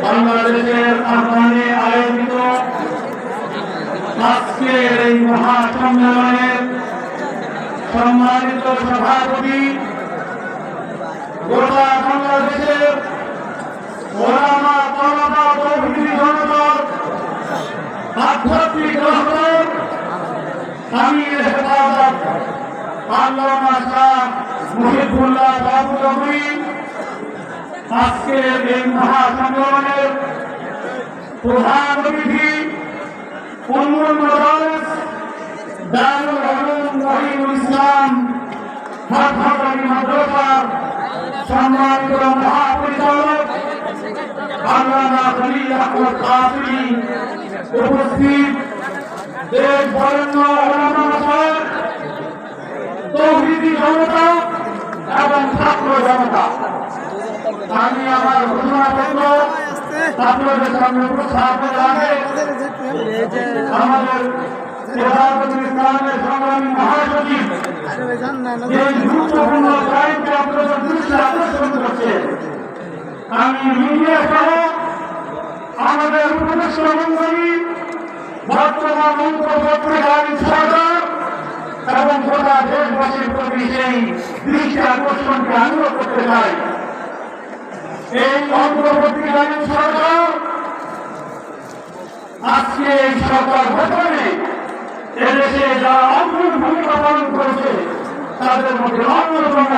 বাংলাদেশের আহ্বানে আয়োজিত আজকের এই মহাসম্মেলনের সম্মানিত সভাপতি গোটা বাংলাদেশের ওলামা তলবা তৌহিদি জনতার আধ্যাত্মিক রহমত আমির হেফাজত আল্লামা শাহ মুহিবুল্লাহ বাবুনগরী আজকের এই মহাসম্মেলনের প্রধান অতিথি উম্মুল মাদারিস দারুল উলুম রহিমুল ইসলাম হাটহাজারী মাদ্রাসার সম্মানিত মহাপরিচালক আল্লামা খলিল আহমদ কাসেমী উপস্থিত দেশ বরেণ্য ওলামা মাশায়েখ তৌহিদি জনতা এবং ছাত্র জনতা আমি আমার ঘোষণাপত্র আপনাদের সামনে উপস্থাপনের আগে আমাদের ইসলামের সংগ্রামী মহাসচিব এই গুরুত্বপূর্ণ দায়িত্বে আপনাদের দৃষ্টি আকর্ষণ করছে আমি মিডিয়া সহ আমাদের উপদেষ্টা মন্ডলী বর্তমান পত্রিকার সরকার এবং গোটা দেশবাসীর প্রতি সেই দৃষ্টি আকর্ষণকে অনুরোধ করতে চাই। এই অন্তর্বর্তীকালীন সরকার আজকে এই সরকার গঠনে এদেশে যারা অগ্রণী ভূমিকা পালন করেছে তাদের মধ্যে অন্যতম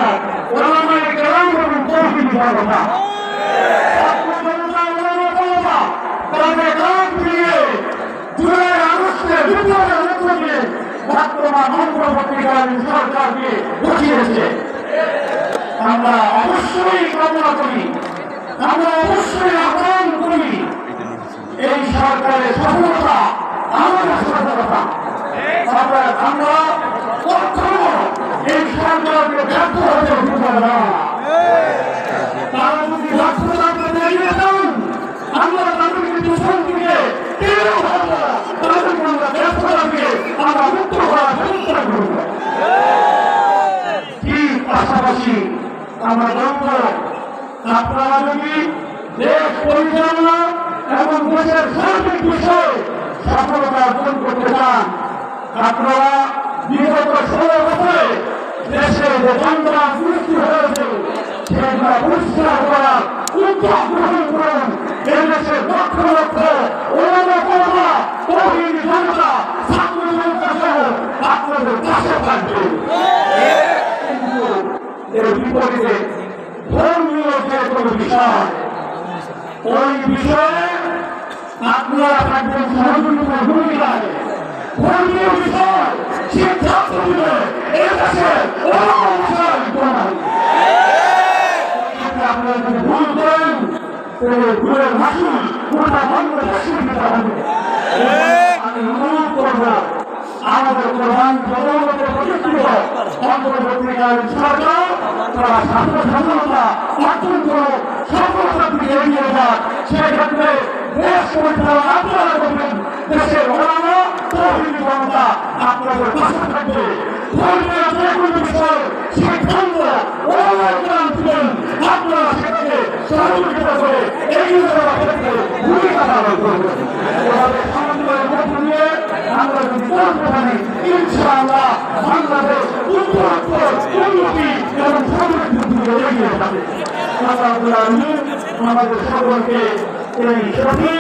ওলামায়ে কেরাম এবং তৌহিদি জনতা তাদের কাজ দিয়ে জুলাই আগস্টে বিপ্লবের মধ্য দিয়ে বর্তমান অন্তর্বর্তীকালীন সরকারকে বসিয়েছে। আমরা অবশ্যই কামনা করি, আমরা অবশ্যই আহ্বান করি এই সরকারের সফলতা আমাদের সফলতা। আমরা কখনো এই সরকারকে ব্যর্থ হতে দিতে না। তারা যদি ব্যর্থতাকে এড়িয়ে যান আমরা তাদেরকে দূষণ দিয়ে তাদেরকে আমরা ব্যর্থতাকে আমরা মুক্ত করার চেষ্টা করব। ঠিক পাশাপাশি আমরা জানব আপনারা যদি দেশ পরিচালনা এবং দেশের সার্বিক বিষয়ে সফলতা অর্জন করতে চান আপনারা বিগত 16 বছরে দেশে যে সংগ্রাম সৃষ্টি হয়েছে সেগুলো পরিষ্কার করার উদ্যোগ গ্রহণ করুন। এদেশের লক্ষ লক্ষ ওলামা তলবা তৌহিদি জনতা ছাত্র জনতা সহ আপনাদের পাশে থাকবে। এর বিপরীতে ধর্মীয় যে কোনো বিষয় ওই বিষয়ে আপনারা থাকবেন সহযোগিতার ভূমিকায়। ধর্মীয় বিষয় সিদ্ধান্ত দিবে এদেশের ওলামা মাশায়েখগণ। আপনারা যদি ভুল করেন তাহলে ভুলের মাসুল গোটা বাংলাদেশে দিতে হবে। আমি অনুরোধ করব আমাদের প্রধান জনগণের প্রতিষ্ঠিত অন্তর্বর্তীকালীন সরকার তারা ছাত্র স্বাধীনতা অর্জন করে সফলতার দিকে এগিয়ে যাক। সেক্ষেত্রে দেশ পরিচালনা আপনারা করবেন। দেশের ওলামা তৌহিদি জনতা আপনাদের পাশে থাকবে। ধর্মীয় যে কোনো বিষয়ে সিদ্ধান্ত ওলামায়ে কেরাম দিবেন। আপনারা সেটাকে সহযোগিতা করে এগিয়ে যাওয়ার ক্ষেত্রে ভূমিকা পালন করবেন। সমন্বয়ের মধ্য দিয়ে আমরা যদি চলতে পারি ইনশাআল্লাহ বাংলাদেশ উত্তরোত্তর উন্নতি এবং সমৃদ্ধির দিকে এগিয়ে যাবে। আল্লাহ রাব্বুল আলামিন আমাদের সকলকে এই সঠিক